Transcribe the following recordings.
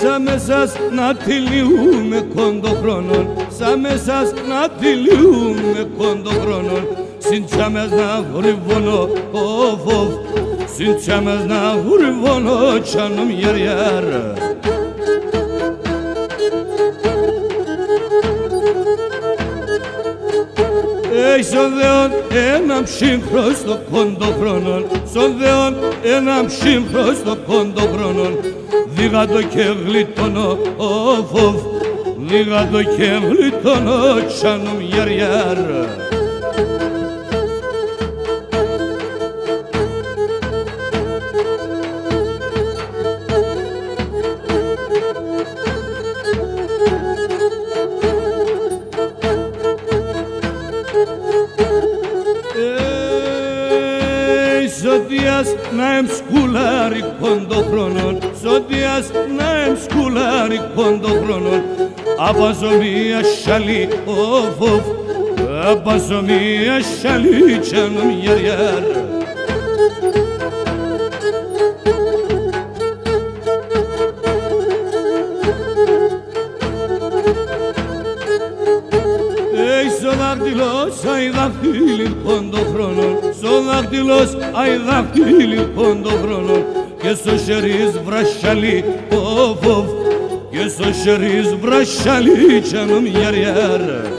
Σαν μεσάς να τυλιούμε κοντοχρόνων, σαν μεσάς να τυλιούμε κοντοχρόνων, συντσάμες να γρυβώνω, οφ, συντσάμες να γρυβώνω, τσάνομ γερ. Στον Θεόν ένα ψύχρο στο κοντοχρόνων, στον Θεόν ένα ψύχρο στο κοντοχρόνων, δίγα το και γλιτώνω, οφ, δίγα το και γλιτώνω, τσάνομ γερ. Σωτίας να εμσκουλάρει κοντοχρόνων, σωτίας να εμσκουλάρει κοντοχρόνων, απάζω μία σαλή, οφ, απάζω μία σαλή, τσάνομ γερ. Στο δάχτυλος αι δάχτυλι κοντοχρόνων, στο δάχτυλος αι δάχτυλι κοντοχρόνων, και στο χέρις βρασιαλί, οφ, και στο χέρις βρασιαλί, τσάνομ γερ.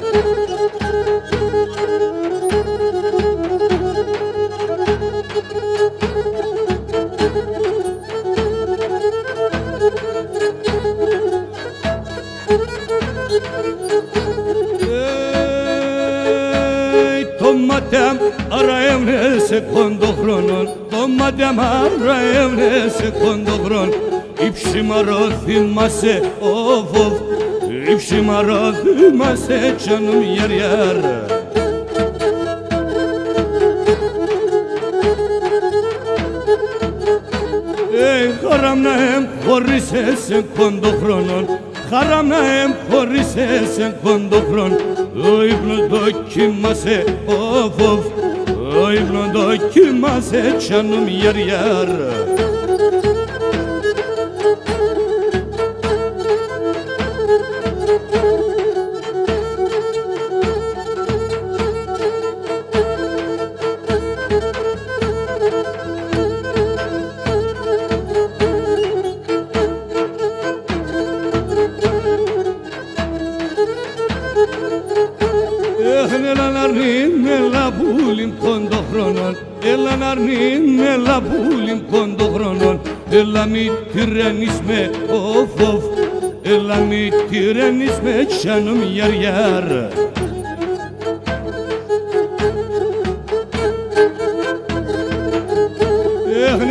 Το μάτια αραέμνε σε κοντοχρόνων, το μάτια αραέμνε σε κοντοχρόν, υψημαρό θυμάσαι, οφ, υψημαρό θυμάσαι, τσάνομ γερ. Χαράμ να χωρίσες σε κοντοχρόνων, χαράμ να χωρίσες σε κοντοχρόν, ο ύπνος το κοιμάσαι, οφ, ο ύπνος το κοιμάσαι, τσάνομ γερ. Έλα να αρνήν, έλα πουλιν κοντοχρόνων, έλα να αρνήν, έλα πουλιν κοντοχρόνων, έλα μη τυραννείς με, οφ, έλα μη τυραννείς με, τσάνομ γερ.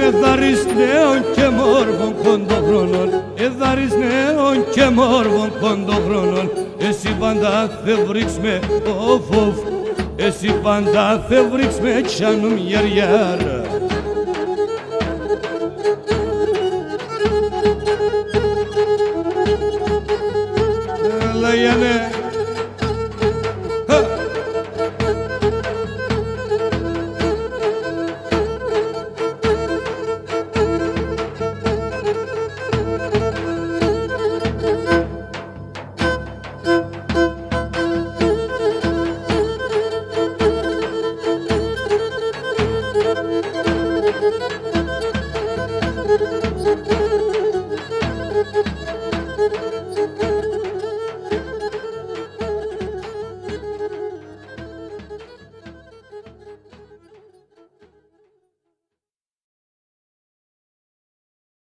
Εδάρεις νέων και μόρφων κοντοχρόνων, εδάρεις νέων και μόρφων κοντοχρόνων, εσύ πάντα θε βρήξ με, οφ, εσύ πάντα θε βρήξ με, τσάνομ γερ. Έλα Γιάννε. Thank you.